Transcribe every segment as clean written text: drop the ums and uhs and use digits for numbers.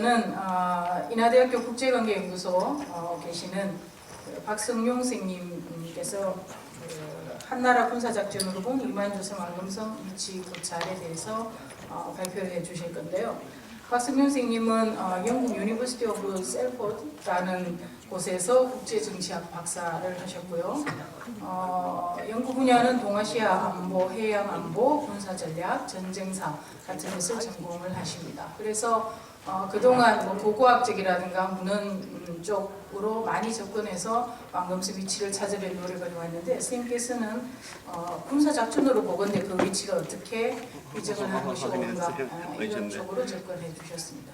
저는 인하대학교 국제관계연구소 계시는 박성용 선생님께서 한나라 군사작전으로 본 이만주성 왕금성 위치 고찰에 대해서 발표해 주실 건데요. 박성용 선생님은 영국 유니버시티 오브 셀포드라는 곳에서 국제정치학 박사를 하셨고요. 연구 분야는 동아시아 안보, 해양 안보, 군사전략, 전쟁사 같은 것을 전공을 하십니다. 그래서 그동안 고고학적이라든가 문헌 쪽으로 많이 접근해서 왕금성 위치를 찾으려 노력을 해왔는데, 선생님께서는 군사작전으로 보건대 그 위치가 어떻게 위정을 한 것이 옳은가 이런 쪽으로 접근해 주셨습니다.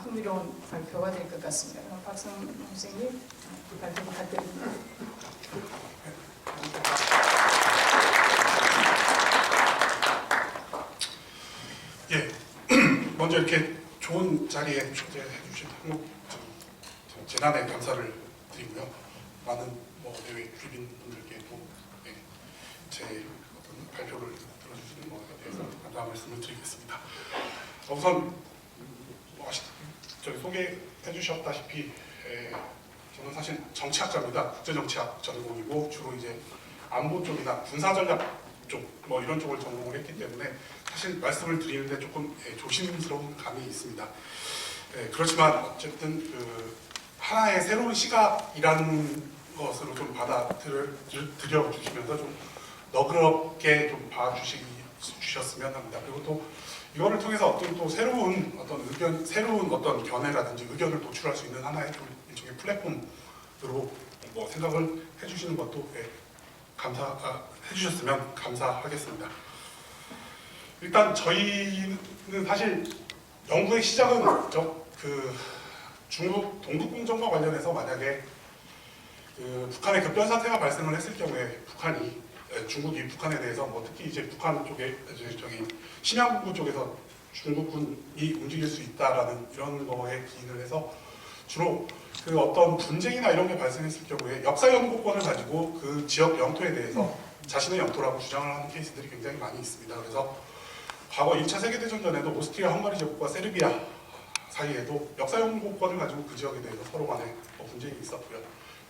흥미로운 발표가 될 것 같습니다. 박성용 선생님 발표 부탁드립니다. 예, 먼저 이렇게 좋은 자리에 초대해 주신 한국재단에 감사를 드리고요. 많은 내외 주민분들께도 제 어떤 발표를 들어주시는 것에 대해서 감사 말씀을 드리겠습니다. 우선 저희 소개해 주셨다시피 저는 사실 정치학자입니다. 국제정치학 전공이고 주로 이제 안보 쪽이나 군사전략 쪽 이런 쪽을 전공을 했기 때문에 사실 말씀을 드리는데 조금 조심스러운 감이 있습니다. 그렇지만 어쨌든 하나의 새로운 시각이라는 것으로 좀 받아들여 주시면서 좀 너그럽게 좀 봐주셨으면 합니다. 그리고 또 이거를 통해서 어떤 또 새로운 어떤 의견, 새로운 어떤 견해라든지 의견을 도출할 수 있는 하나의 좀 일종의 플랫폼으로 생각을 해주시는 것도 해주셨으면 감사하겠습니다. 일단 저희는 사실 연구의 시작은 중국 동북공정과 관련해서 만약에 북한의 급변 사태가 발생을 했을 경우에 중국이 북한에 대해서 특히 이제 북한 쪽에 심양구 쪽에서 중국군이 움직일 수 있다라는 이런 거에 기인을 해서 주로 어떤 분쟁이나 이런 게 발생했을 경우에 역사 연구권을 가지고 그 지역 영토에 대해서 자신의 영토라고 주장을 하는 케이스들이 굉장히 많이 있습니다. 그래서 과거 1차 세계대전 전에도 오스트리아 헝가리 제국과 세르비아 사이에도 역사 연구권을 가지고 그 지역에 대해서 서로 간에 분쟁이 있었고요.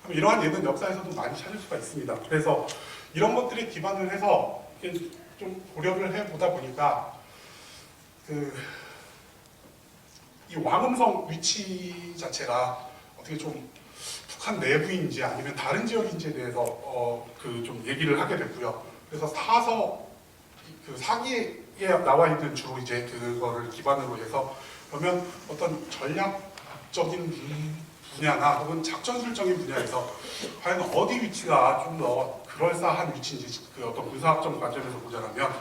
이러한 예는 역사에서도 많이 찾을 수가 있습니다. 그래서 이런 것들에 기반을 해서 좀 고려를 해보다 보니까 이 왕금성 위치 자체가 어떻게 좀 북한 내부인지 아니면 다른 지역인지에 대해서 좀 얘기를 하게 됐고요. 그래서 사기에 나와 있는 주로 이제 그거를 기반으로 해서 그러면 어떤 전략적인 분야나 혹은 작전술적인 분야에서 과연 어디 위치가 좀 더 그럴싸한 위치인지 어떤 군사학적 관점에서 보자면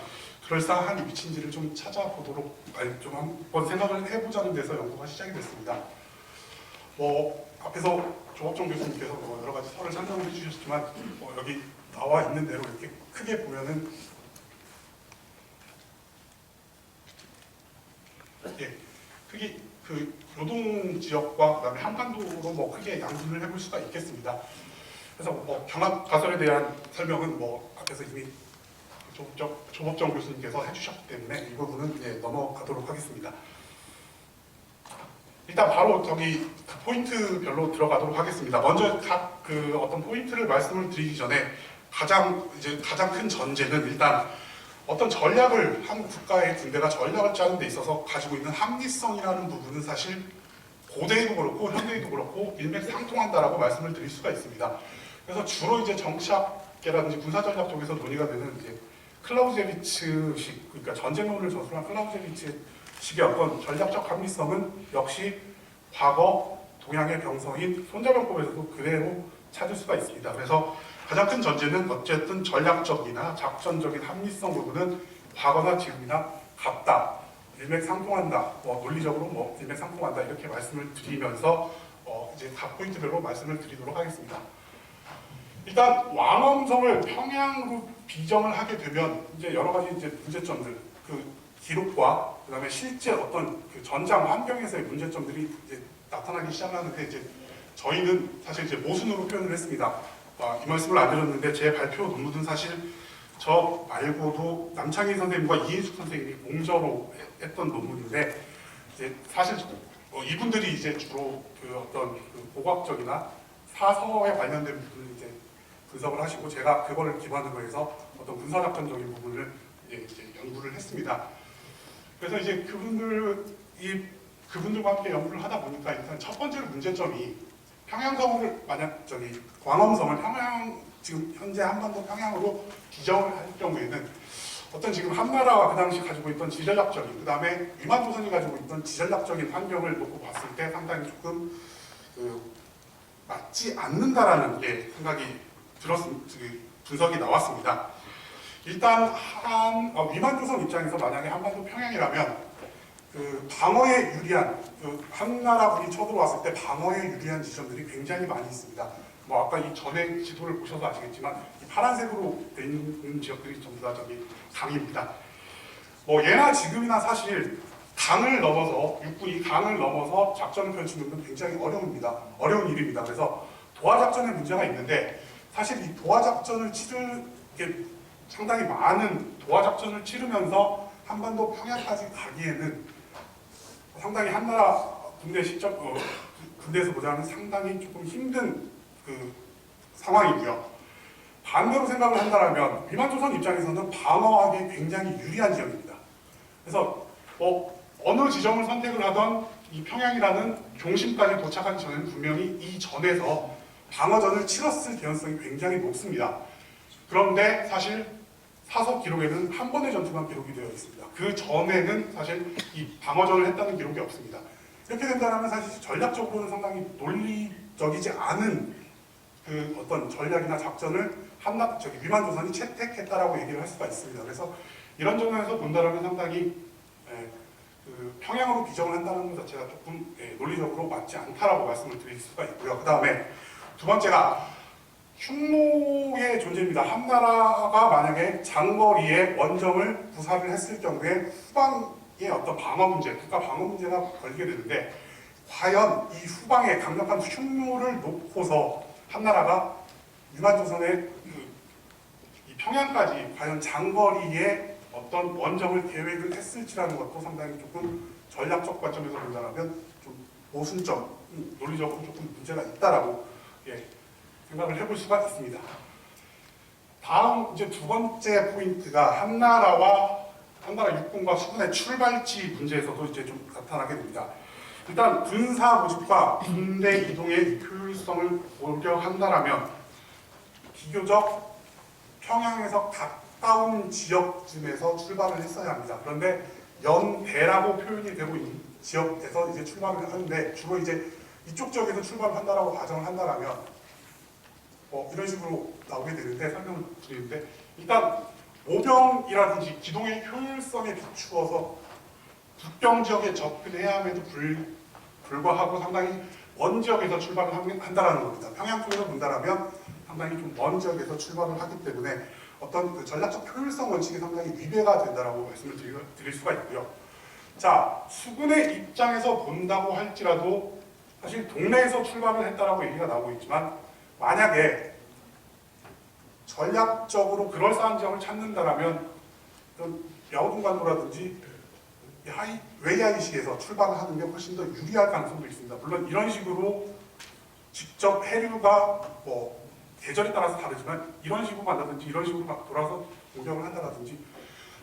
그럴싸한 위치인지를 좀 찾아보도록 좀 한번 생각을 해보자는 데서 연구가 시작이 됐습니다. 앞에서 조업정 교수님께서 여러 가지 설을 설명을 해주셨지만 여기 나와 있는 대로 이렇게 크게 보면은 크게 요동 지역과 그다음에 한반도로 크게 양분을 해볼 수가 있겠습니다. 그래서 경합 가설에 대한 설명은 앞에서 이미 조법정 교수님께서 해주셨기 때문에 이 부분은 넘어가도록 하겠습니다. 일단 바로 포인트별로 들어가도록 하겠습니다. 먼저 각 어떤 포인트를 말씀을 드리기 전에 가장 큰 전제는 일단 어떤 전략을 한국 국가의 군대가 전략을 짜는 데 있어서 가지고 있는 합리성이라는 부분은 사실 고대에도 그렇고 현대에도 그렇고 일맥상통한다라고 말씀을 드릴 수가 있습니다. 그래서 주로 이제 정치학계라든지 군사전략 쪽에서 논의가 되는 클라우제비츠식, 그러니까 전쟁론을 저술한 클라우제비츠식의 어떤 전략적 합리성은 역시 과거 동양의 병서인 손자병법에서도 그대로 찾을 수가 있습니다. 그래서 가장 큰 전제는 어쨌든 전략적이나 작전적인 합리성 부분은 과거나 지금이나 같다, 일맥상통한다, 논리적으로 일맥상통한다 이렇게 말씀을 드리면서 이제 각 포인트별로 말씀을 드리도록 하겠습니다. 일단 왕엄성을 평양으로 비정을 하게 되면 이제 여러 가지 문제점들, 기록과 그다음에 실제 어떤 전장 환경에서의 문제점들이 나타나기 시작하는데 저희는 사실 모순으로 표현을 했습니다. 이 말씀을 안 드렸는데 제 발표 논문은 사실 저 말고도 남창희 선생님과 이인숙 선생님이 공저로 했던 논문인데 사실 이분들이 이제 주로 그 어떤 그 고고학적이나 사서에 관련된 부분을 이제 분석을 하시고 제가 그거를 기반으로 해서 어떤 군사작전적인 부분을 이제 연구를 했습니다. 그래서 이제 그분들과 함께 연구를 하다 보니까 일단 첫 번째로 문제점이 평양성을 만약 광엄성을 지금 현재 한반도 평양으로 기정을 할 경우에는 어떤 지금 한나라가 그 당시 가지고 있던 지전략적인 그 다음에 위만조선이 가지고 있던 지전략적인 환경을 놓고 봤을 때 상당히 조금 맞지 않는다라는 게 생각이 분석이 나왔습니다. 일단 위만조선 입장에서 만약에 한반도 평양이라면 그 방어에 유리한 한나라군이 쳐들어왔을 때 방어에 유리한 지점들이 굉장히 많이 있습니다. 뭐 아까 이 전에 지도를 보셔서 아시겠지만 이 파란색으로 돼 있는 지역들이 전부 다 저기 강입니다. 뭐 예나 지금이나 사실 강을 넘어서 육군이 강을 넘어서 작전을 펼치는 건 굉장히 어려운 일입니다. 그래서 도하 작전에 문제가 있는데 사실 이 도하 작전을 상당히 많은 도하 작전을 치르면서 한반도 평양까지 가기에는 상당히 한나라 군대에서 보자면 상당히 조금 힘든 그 상황이고요. 반대로 생각을 한다면 위만조선 입장에서는 방어하기 굉장히 유리한 지역입니다. 그래서 어느 지점을 선택을 하던 이 평양이라는 중심까지 도착하기 전에는 분명히 이 전에서 방어전을 치렀을 개연성이 굉장히 높습니다. 그런데 사실 사서 기록에는 한 번의 전투만 기록이 되어 있습니다. 그 전에는 사실 이 방어전을 했다는 기록이 없습니다. 이렇게 된다면 사실 전략적으로는 상당히 논리적이지 않은 그 어떤 전략이나 작전을 위만조선이 채택했다라고 얘기를 할 수가 있습니다. 그래서 이런 점에서 본다면 상당히 그 평양으로 비정을 한다는 것 자체가 조금 논리적으로 맞지 않다라고 말씀을 드릴 수가 있고요. 그 다음에 두 번째가 흉노의 존재입니다. 한나라가 만약에 장거리에 원정을 부사를 했을 경우에 후방의 어떤 방어 문제, 국가 방어 문제가 걸리게 되는데 과연 이 후방에 강력한 흉노를 놓고서 한나라가 위만조선의 이 평양까지 과연 장거리에 어떤 원정을 계획을 했을지라는 것도 상당히 조금 전략적 관점에서 본다면 좀 모순점, 논리적으로 조금 문제가 있다라고 생각을 해볼 수가 있습니다. 다음 이제 두 번째 포인트가 한나라 육군과 수군의 출발지 문제에서도 이제 좀 나타나게 됩니다. 일단 군사 모집과 군대 이동의 효율성을 고려한다라면 비교적 평양에서 가까운 지역쯤에서 출발을 했어야 합니다. 그런데 연대라고 표현이 되고 있는 지역에서 이제 출발을 하는데 주로 이제 이쪽 지역에서 출발을 한다라고 가정을 한다라면 이런 식으로 나오게 되는데 설명을 드리는데 일단 모병이라든지 기동의 효율성에 비추어서 국경 지역에 접근해야 함에도 불구하고 상당히 먼 지역에서 출발을 한다라는 겁니다. 평양 쪽에서 본다라면 상당히 좀 먼 지역에서 출발을 하기 때문에 어떤 그 전략적 효율성 원칙이 상당히 위배가 된다라고 말씀을 드릴 수가 있고요. 자, 수군의 입장에서 본다고 할지라도 사실 동네에서 출발을 했다라고 얘기가 나오고 있지만 만약에 전략적으로 그럴싸한 지역을 찾는다라면 야오동관도라든지 웨이하이시에서 출발을 하는 게 훨씬 더 유리할 가능성도 있습니다. 물론 이런 식으로 직접 해류가 계절에 따라서 다르지만 이런 식으로 간다든지 이런 식으로 돌아서 공격을 한다든지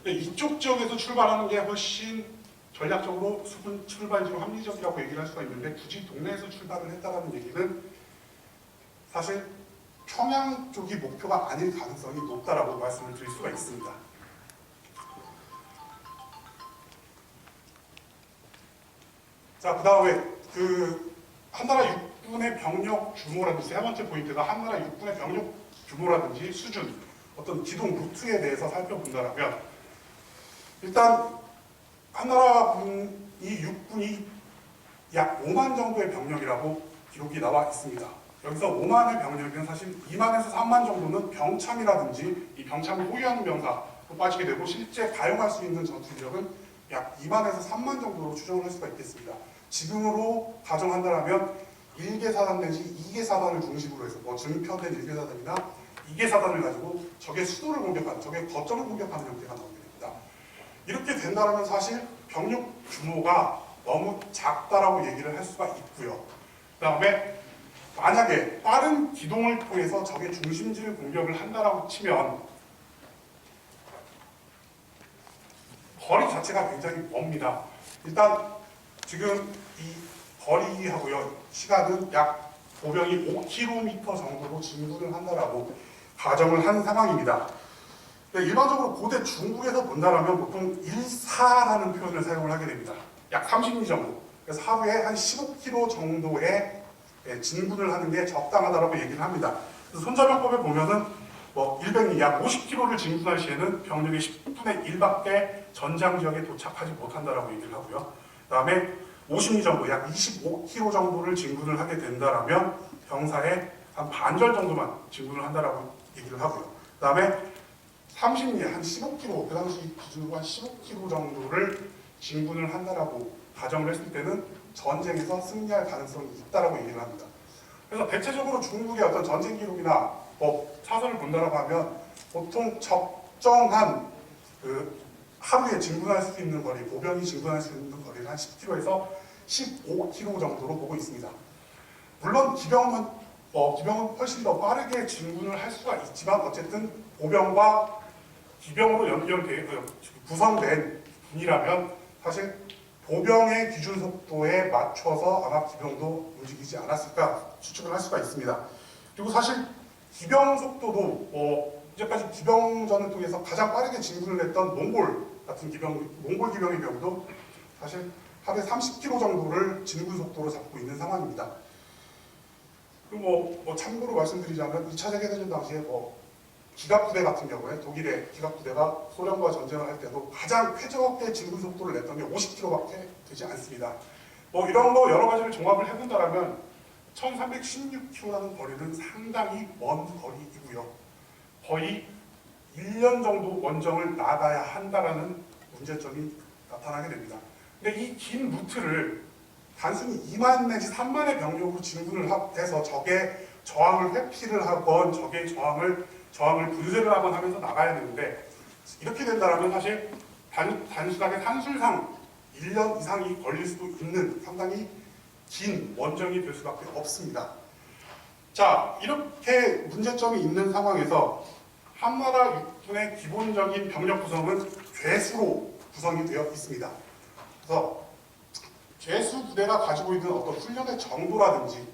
이쪽 지역에서 출발하는 게 훨씬 전략적으로 수군 출발지로 합리적이라고 얘기를 할 수가 있는데 굳이 동네에서 출발을 했다는 얘기는 사실 평양 쪽이 목표가 아닐 가능성이 높다라고 말씀을 드릴 수가 있습니다. 자, 그 다음에 한나라 육군의 병력 규모라든지 세 번째 포인트가 한나라 육군의 병력 규모라든지 수준, 어떤 기동 루트에 대해서 살펴본다면 일단 한나라 육군이 약 5만 정도의 병력이라고 기록이 나와 있습니다. 여기서 5만의 병력이면 사실 2만에서 3만 정도는 병참이라든지 이 병참을 호위하는 병사로 빠지게 되고 실제 가용할 수 있는 전투 인력은 약 2만에서 3만 정도로 추정을 할 수가 있겠습니다. 지금으로 가정한다면 1개 사단 내지 2개 사단을 중심으로 해서 증표된 1개 사단이나 2개 사단을 가지고 적의 수도를 공격하는, 적의 거점을 공격하는 형태가 나오게 됩니다. 이렇게 된다면 사실 병력 규모가 너무 작다라고 얘기를 할 수가 있고요. 그 다음에 만약에 빠른 기동을 통해서 적의 중심지를 공격을 한다라고 치면 거리 자체가 굉장히 멉니다. 일단 지금 이 거리하고요, 시간은 약 보병이 5km 정도로 진군을 한다라고 가정을 한 상황입니다. 일반적으로 고대 중국에서 본다라면 보통 1사라는 표현을 사용을 하게 됩니다. 약 30리 정도. 그래서 하루에 한 15km 정도의 진군을 하는 게 적당하다라고 얘기를 합니다. 그래서 손자병법에 보면은 뭐 100리, 약 50km를 진군할 시에는 병력의 10분의 1밖에 전장 지역에 도착하지 못한다라고 얘기를 하고요. 그 다음에 50리 정도, 약 25km 정도를 진군을 하게 된다라면 병사의 한 반절 정도만 진군을 한다라고 얘기를 하고요. 그 다음에 30리, 한 15km, 그 당시 기준으로 한 15km 정도를 진군을 한다라고 가정을 했을 때는 전쟁에서 승리할 가능성이 있다라고 얘기를 합니다. 그래서 대체적으로 중국의 어떤 전쟁 기록이나 사설을 본다라고 하면 보통 적정한 하루에 진군할 수 있는 거리, 보병이 진군할 수 있는 거리를 한 10km에서 15km 정도로 보고 있습니다. 물론 기병은 훨씬 더 빠르게 진군을 할 수가 있지만 어쨌든 보병과 기병으로 구성된 군이라면 사실 보병의 기준 속도에 맞춰서 아마 기병도 움직이지 않았을까 추측을 할 수가 있습니다. 그리고 사실 기병 속도도 이제까지 기병전을 통해서 가장 빠르게 진군을 했던 몽골 기병의 경우도 사실 하루에 30km 정도를 진군 속도로 잡고 있는 상황입니다. 그리고 참고로 말씀드리자면 2차 세계대전 당시에 기갑부대 같은 경우에 독일의 기갑부대가 소련과 전쟁을 할 때도 가장 쾌적하게 진군 속도를 냈던 게 50km밖에 되지 않습니다. 이런 거 여러 가지를 종합을 해본다라면 1316km라는 거리는 상당히 먼 거리이고요. 거의 1년 정도 원정을 나가야 한다라는 문제점이 나타나게 됩니다. 근데 이 긴 루트를 단순히 2만 내지 3만의 병력으로 진군을 해서 적의 저항을 회피를 하건 적의 저항을 분쇄를 하건 하면서 나가야 되는데 이렇게 된다면 사실 단순하게 산술상 1년 이상이 걸릴 수도 있는 상당히 긴 원정이 될 수밖에 없습니다. 자, 이렇게 문제점이 있는 상황에서 한나라 육군의 기본적인 병력 구성은 괴수로 구성이 되어 있습니다. 그래서 괴수 부대가 가지고 있는 어떤 훈련의 정도라든지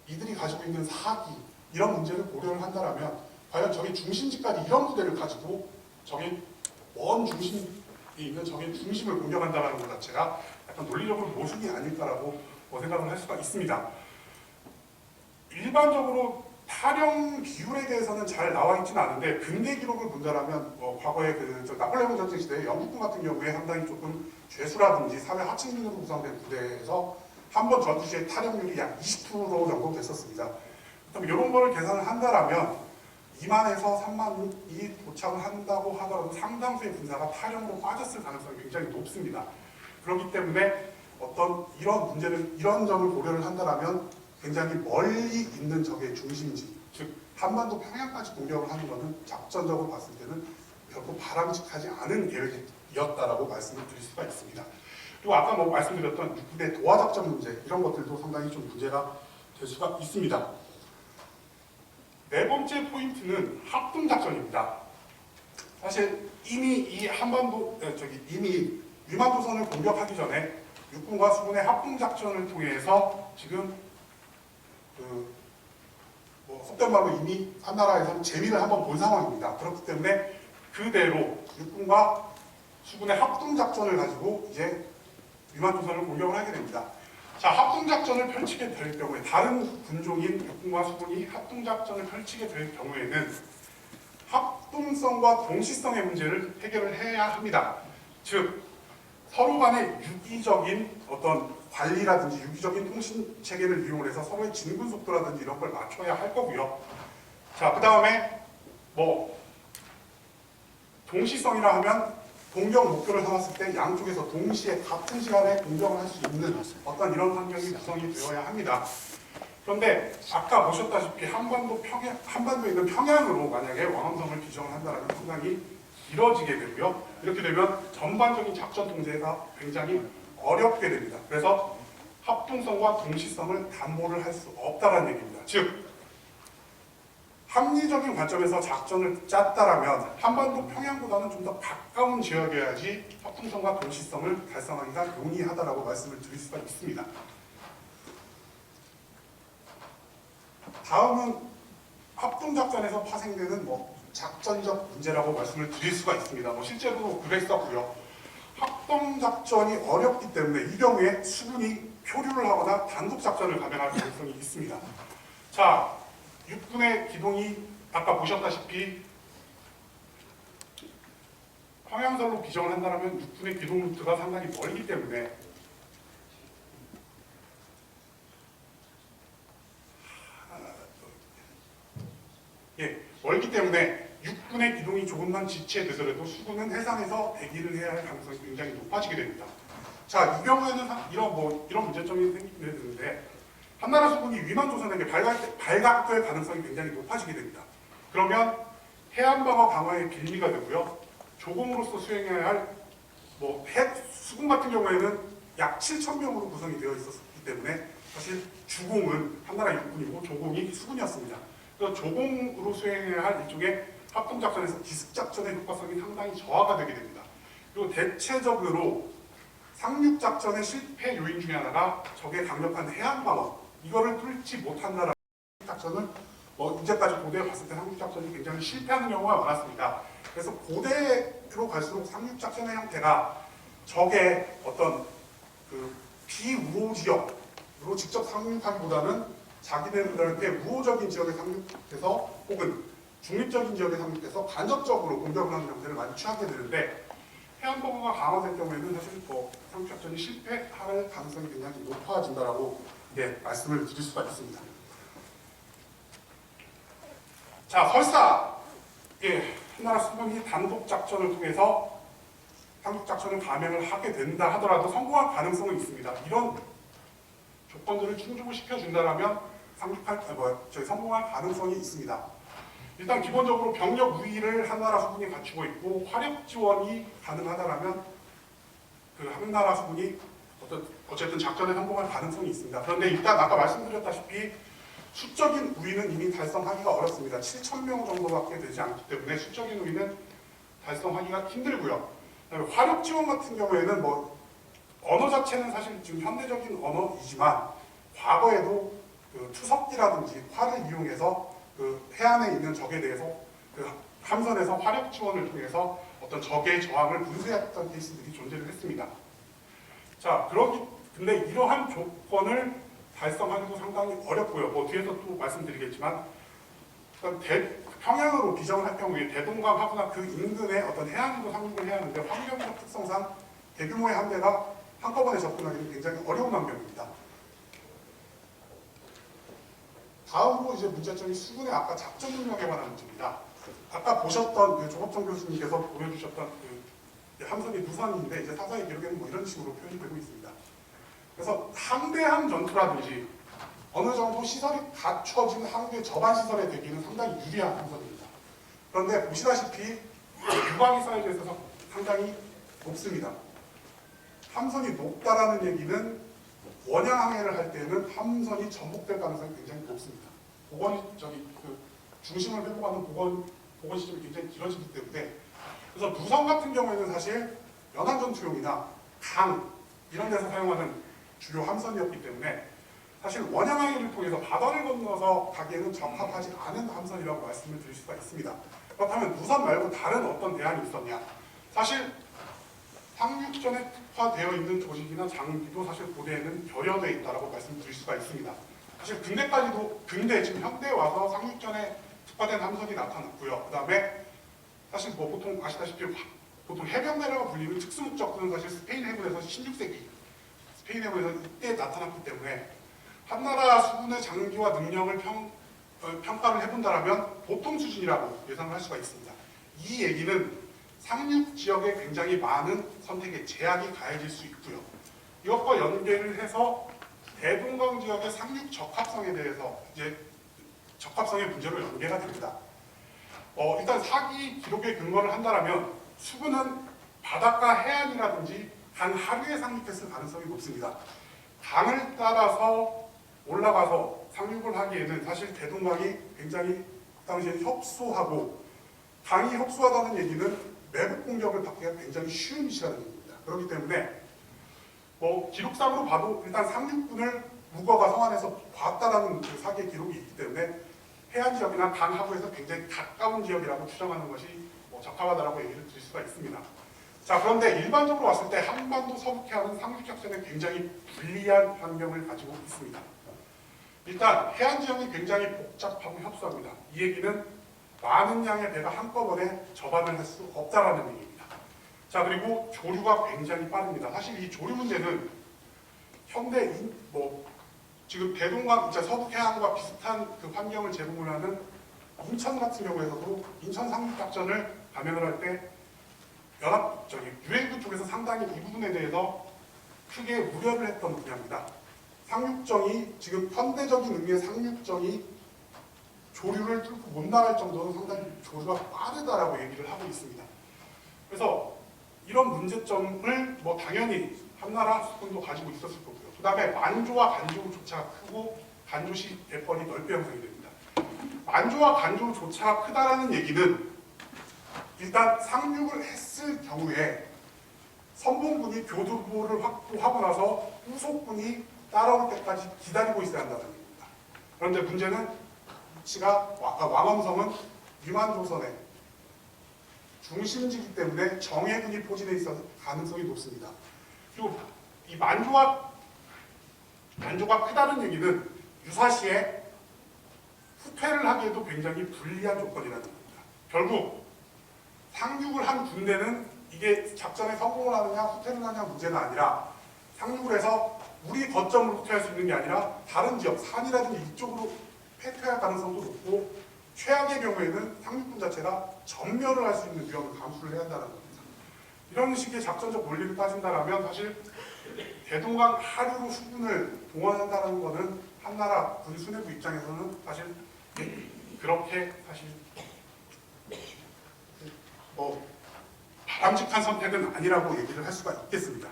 이들이 가지고 있는 사기 이런 문제를 고려를 한다면 과연 적의 중심지까지 이런 부대를 가지고 적의 먼 중심이 있는 적의 중심을 공격한다는 것 자체가 약간 논리적으로 모순이 아닐까라고 생각을 할 수가 있습니다. 일반적으로 타령 비율에 대해서는 잘 나와 있지는 않은데 근대 기록을 본다라면 과거에 나폴레옹 전쟁 시대에 영국군 같은 경우에 상당히 조금 죄수라든지 사회 하층민으로 구성된 부대에서 한 번 전투 시에 타령률이 약 20% 정도 됐었습니다. 그럼 이런 거를 계산을 한다라면 2만에서 3만이 도착을 한다고 하더라도 상당수의 군사가 타령으로 빠졌을 가능성이 굉장히 높습니다. 그렇기 때문에 이런 점을 고려를 한다라면 굉장히 멀리 있는 적의 중심지, 즉 한반도 평양까지 공격을 하는 것은 작전적으로 봤을 때는 결코 바람직하지 않은 계획이었다라고 말씀을 드릴 수가 있습니다. 그리고 아까 말씀드렸던 육군의 도하작전 문제 이런 것들도 상당히 좀 문제가 될 수가 있습니다. 네 번째 포인트는 합동작전입니다. 사실 이미 이 이미 위만도선을 공격하기 전에 육군과 수군의 합동작전을 통해서 지금 속된 말로 이미 한나라에서는 재미를 한번 본 상황입니다. 그렇기 때문에 그대로 육군과 수군의 합동작전을 가지고 이제 위만도선을 공격을 하게 됩니다. 자, 합동작전을 펼치게 될 경우에 다른 군종인 육군과 수군이 합동작전을 펼치게 될 경우에는 합동성과 동시성의 문제를 해결을 해야 합니다. 즉 서로 간의 유기적인 어떤 관리라든지 유기적인 통신 체계를 이용해서 서로의 진군 속도라든지 이런 걸 맞춰야 할 거고요. 자, 그 다음에 동시성이라 하면 공격 목표를 삼았을 때 양쪽에서 동시에 같은 시간에 공격을 할 수 있는 어떤 이런 환경이 구성이 되어야 합니다. 그런데 아까 보셨다시피 한반도에 있는 평양으로 만약에 왕암성을 기정을 한다면 상당히 길어지게 되고요. 이렇게 되면 전반적인 작전 통제가 굉장히 어렵게 됩니다. 그래서 합동성과 동시성을 담보를 할 수 없다는 얘기입니다. 즉 합리적인 관점에서 작전을 짰다라면 한반도 평양보다는 좀 더 가까운 지역이어야지 합동성과 동시성을 달성하기가 용이하다라고 말씀을 드릴 수가 있습니다. 다음은 합동작전에서 파생되는 작전적 문제라고 말씀을 드릴 수가 있습니다. 실제로 그랬었고요. 합동작전이 어렵기 때문에 이 경우에 수군이 표류를 하거나 단독작전을 감행할 가능성이 있습니다. 자, 육군의 기동이 아까 보셨다시피 평양설로 비정을 한다면 육군의 기동 루트가 상당히 멀기 때문에 멀기 때문에 육군의 기동이 조금만 지체되더라도 수군은 해상에서 대기를 해야 할 가능성이 굉장히 높아지게 됩니다. 자, 이 경우에는 이런 문제점이 생기게 되는데 한나라 수군이 위만 조선에게 발각될 가능성이 굉장히 높아지게 됩니다. 그러면 해안방어 강화의 빌미가 되고요. 조공으로서 수행해야 할 수군 같은 경우에는 약 7,000명으로 구성이 되어 있었기 때문에 사실 주공은 한나라 육군이고 조공이 수군이었습니다. 그래서 조공으로 수행해야 할 일종의 합동작전에서 기습작전의 효과성이 상당히 저하가 되게 됩니다. 그리고 대체적으로 상륙작전의 실패 요인 중에 하나가 적의 강력한 해안방어, 이거를 뚫지 못한 나라 작전을 이제까지 고대에 봤을 때 상륙작전이 굉장히 실패하는 경우가 많았습니다. 그래서 고대로 갈수록 상륙작전의 형태가 적의 어떤 비우호 지역으로 직접 상륙하기보다는 자기네들한테 우호적인 지역에 상륙해서 혹은 중립적인 지역에 상륙해서 간접적으로 공격을 하는 형태를 많이 취하게 되는데 해안방어가 강화될 경우에는 사실 상륙작전이 실패할 가능성이 굉장히 높아진다라고 말씀을 드릴 수가 있습니다. 자, 설사 한나라 수군이 단독작전을 통해서 상륙작전을 감행을 하게 된다 하더라도 성공할 가능성은 있습니다. 이런 조건들을 충족을 시켜준다면 성공할 가능성이 있습니다. 일단 기본적으로 병력 우위를 한나라 수군이 갖추고 있고 화력 지원이 가능하다면 한나라 수군이 어쨌든 작전에 성공할 가능성이 있습니다. 그런데 일단 아까 말씀드렸다시피 수적인 우위는 이미 달성하기가 어렵습니다. 7,000명 정도밖에 되지 않기 때문에 수적인 우위는 달성하기가 힘들고요. 그다음에 화력 지원 같은 경우에는 언어 자체는 사실 지금 현대적인 언어이지만 과거에도 투석기라든지 활을 이용해서 해안에 있는 적에 대해서 함선에서 화력 지원을 통해서 어떤 적의 저항을 분쇄했던 케이스들이 존재를 했습니다. 자, 근데 이러한 조건을 달성하기도 상당히 어렵고요. 뒤에서 또 말씀드리겠지만 평양으로 비정을 할 경우에 대동강 하거나 그 인근의 어떤 해안으로 상륙을 해야 하는데 환경적 특성상 대규모의 함대가 한꺼번에 접근하기는 굉장히 어려운 환경입니다. 다음으로 이제 문제점이 수군의 아까 작전 능력에 관한 문제입니다. 아까 보셨던 조갑정 교수님께서 보여주셨던 함선이 누선인데 이제 사사의 기록에는 이런 식으로 표현이 되고 있습니다. 그래서 항대함 전투라든지 어느 정도 시설이 갖춰진 항구의 저반 시설의 대기는 상당히 유리한 함선입니다. 그런데 보시다시피 유방위 사이즈에 있어서 상당히 높습니다. 함선이 높다라는 얘기는 원양 항해를 할 때는 함선이 전복될 가능성이 굉장히 높습니다. 중심을 회복하는 복원 시점이 굉장히 길어지기 때문에 그래서 누선 같은 경우에는 사실 연안전투용이나 강 이런 데서 사용하는 주요 함선이었기 때문에 사실 원양 항해를 통해서 바다를 건너서 가기에는 적합하지 않은 함선이라고 말씀을 드릴 수가 있습니다. 그렇다면 누선 말고 다른 어떤 대안이 있었냐? 사실 상륙전에 특화되어 있는 조직이나 장비도 사실 고대에는 결여되어 있다고 말씀드릴 수가 있습니다. 사실 근대 지금 현대에 와서 상륙전에 특화된 함선이 나타났고요. 그 다음에 사실 보통 아시다시피 보통 해병대라고 불리는 특수목적들은 사실 스페인 해군에서 16세기 스페인 해군에서 이때 나타났기 때문에 한나라 수군의 장비와 능력을 평가를 해본다면 보통 수준이라고 예상을 할 수가 있습니다. 이 얘기는 상륙 지역에 굉장히 많은 선택의 제약이 가해질 수 있고요. 이것과 연계를 해서 대동강 지역의 상륙 적합성에 대해서 이제 적합성의 문제로 연계가 됩니다. 일단 사기 기록에 근거를 한다면 수군은 바닷가 해안이라든지 단 하루에 상륙했을 가능성이 높습니다. 강을 따라서 올라가서 상륙을 하기에는 사실 대동강이 굉장히 그 당시에 협소하고, 강이 협소하다는 얘기는 매복 공격을 받기가 굉장히 쉬운 위치라는 얘기입니다. 그렇기 때문에 기록상으로 봐도 일단 상륙군을 무거가 성안에서 봤다라는 그 사기의 기록이 있기 때문에 해안 지역이나 강 하부에서 굉장히 가까운 지역이라고 추정하는 것이 적합하다라고 얘기를 드릴 수가 있습니다. 자, 그런데 일반적으로 봤을 때 한반도 서북해안은 상륙작전에 굉장히 불리한 환경을 가지고 있습니다. 일단 해안 지형이 굉장히 복잡하고 협소합니다. 이 얘기는 많은 양의 배가 한꺼번에 접안을 할 수 없다라는 얘기입니다. 자, 그리고 조류가 굉장히 빠릅니다. 사실 이 조류 문제는 현대 지금 대동강, 서북해안과 비슷한 그 환경을 제공을 하는 인천 같은 경우에서도 인천 상륙작전을 감행을 할 때 유엔군 쪽에서 상당히 이 부분에 대해서 크게 우려를 했던 분야입니다. 상륙정이 지금 현대적인 의미의 상륙정이 조류를 뚫고 못 나갈 정도로 상당히 조류가 빠르다라고 얘기를 하고 있습니다. 그래서 이런 문제점을 당연히 한나라 수군도 가지고 있었을 거고요. 그 다음에 만조와 간조 조차가 크고 간조시 대벌이 넓게 형성이 됩니다. 만조와 간조 조차가 크다라는 얘기는 일단 상륙을 했을 경우에 선봉군이 교두보를 확보하고 나서 후속군이 따라올 때까지 기다리고 있어야 한다는 얘기입니다. 그런데 문제는 위치가 왕엄성은 위만조선의 중심지이기 때문에 정예군이 포진해 있어서 가능성이 높습니다. 그리고 이 만조가 크다는 얘기는 유사시에 후퇴를 하기에도 굉장히 불리한 조건이라는 겁니다. 결국 상륙을 한 군대는 이게 작전에 성공을 하느냐 후퇴를 하느냐 문제는 아니라 상륙을 해서 우리 거점으로 후퇴할 수 있는 게 아니라 다른 지역, 산이라든지 이쪽으로 패퇴할 가능성도 높고 최악의 경우에는 상륙군 자체가 전멸을 할 수 있는 위험을 감수를 해야 한다는 겁니다. 이런 식의 작전적 원리를 따진다면 사실 대동강 하류로 수군을 동원한다는 것은 한나라 군 수뇌부 입장에서는 사실 그렇게 사실 바람직한 선택은 아니라고 얘기를 할 수가 있겠습니다.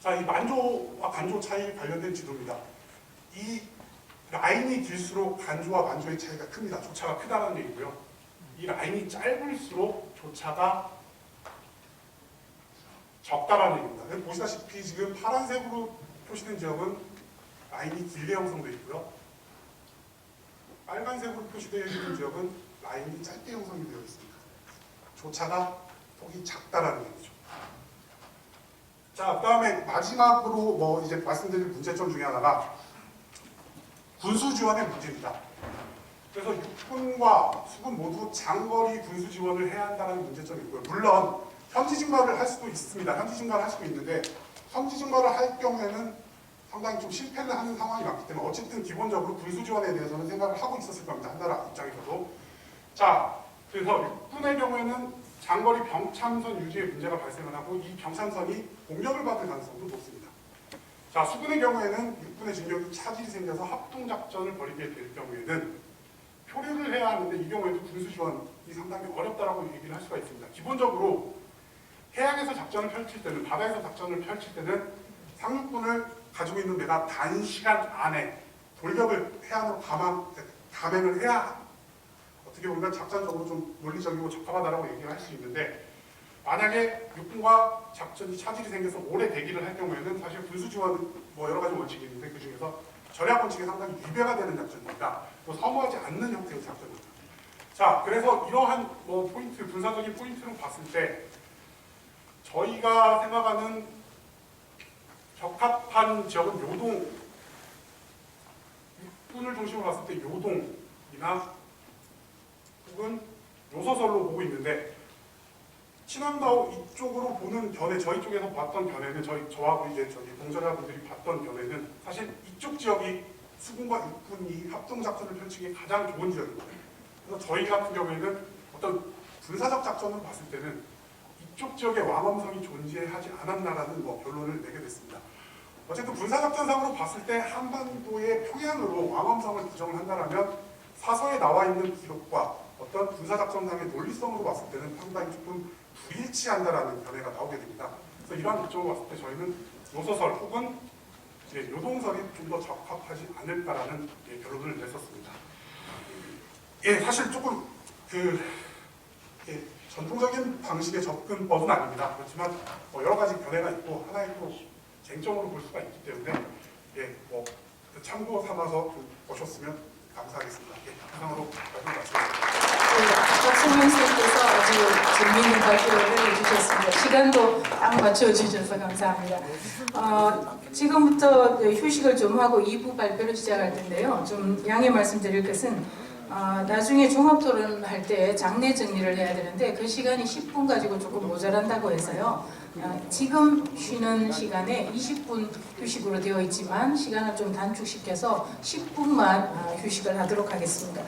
자, 이 만조와 간조 차이 관련된 지도입니다. 이 라인이 길수록 간조와 만조의 차이가 큽니다. 조차가 크다는 얘기고요. 이 라인이 짧을수록 조차가 적다라는 얘기입니다. 보시다시피 지금 파란색으로 표시된 지역은 라인이 길게 형성되어 있고요. 빨간색으로 표시되어 있는 지역은 라인이 짧게 형성이 되어 있습니다. 조차가 폭이 작다라는 얘기죠. 자, 그 다음에 마지막으로 이제 말씀드릴 문제점 중에 하나가 군수 지원의 문제입니다. 그래서 육군과 수군 모두 장거리 군수 지원을 해야 한다는 문제점이 있고요. 물론 현지 증발을 할 수도 있습니다. 현지 증발을 할 수도 있는데 현지 증발을 할 경우에는 상당히 좀 실패를 하는 상황이 많기 때문에 어쨌든 기본적으로 군수 지원에 대해서는 생각을 하고 있었을 겁니다. 한나라 입장에서도. 자, 그래서 육군의 경우에는 장거리 병참선 유지에 문제가 발생을 하고 이 병참선이 공격을 받을 가능성도 높습니다. 자, 수군의 경우에는 육군의 진격이 차질이 생겨서 합동작전을 벌이게 될 경우에는 표류를 해야 하는데 이 경우에도 군수 지원이 상당히 어렵다라고 얘기를 할 수가 있습니다. 기본적으로 해양에서 작전을 펼칠 때는, 바다에서 작전을 펼칠 때는 상륙군을 가지고 있는 배가 단시간 안에 돌격을 해안으로 감행을 해야 어떻게 보면 작전적으로 좀 논리적이고 적합하다라고 얘기를 할 수 있는데, 만약에 육군과 작전이 차질이 생겨서 오래 대기를 할 경우에는 사실 군수 지원 여러 가지 원칙이 있는데 그 중에서 절약 원칙에 상당히 위배가 되는 작전입니다. 또 선호하지 않는 형태의 작전입니다. 자, 그래서 이러한 포인트, 군사적인 포인트로 봤을 때 저희가 생각하는 적합한 지역은 요동, 육군을 중심으로 봤을 때 요동이나 혹은 요소설로 보고 있는데, 친왕다오 이쪽으로 보는 견해, 저희 쪽에서 봤던 견해는 저하고 이제 동전자분들이 봤던 견해는 사실 이쪽 지역이 수군과 육군이 합동작전을 펼치기에 가장 좋은 지역입니다. 그래서 저희 같은 경우에는 어떤 군사적 작전으로 봤을 때는 이쪽 지역에 왕엄성이 존재하지 않았나라는 결론을 내게 됐습니다. 어쨌든 군사작전상으로 봤을 때 한반도의 평양으로 왕엄성을 규정을 한다면 사서에 나와 있는 기록과 어떤 군사작전상의 논리성으로 봤을 때는 상당히 조금 불일치한다라는 견해가 나오게 됩니다. 그래서 그래서 이러한 목적으로 봤을 때 저희는 요소설 혹은 이제 요동설이 좀 더 적합하지 않을까라는 결론을 냈었습니다. 예, 사실 조금 전통적인 방식의 접근법은 아닙니다. 그렇지만 여러 가지 견해가 있고 하나의 또 쟁점으로 볼 수가 있기 때문에 참고 삼아서 보셨으면 감사하겠습니다. 이상으로 말씀 마치겠습니다. 박성현 선생님께서 아주 재미있는 발표를 해주셨습니다. 시간도 딱 맞춰주셔서 감사합니다. 지금부터 휴식을 좀 하고 2부 발표를 시작할 텐데요. 좀 양해 말씀드릴 것은 나중에 종합토론 할 때 장내 정리를 해야 되는데 그 시간이 10분 가지고 조금 모자란다고 해서요. 지금 쉬는 시간에 20분 휴식으로 되어 있지만 시간을 좀 단축시켜서 10분만 휴식을 하도록 하겠습니다.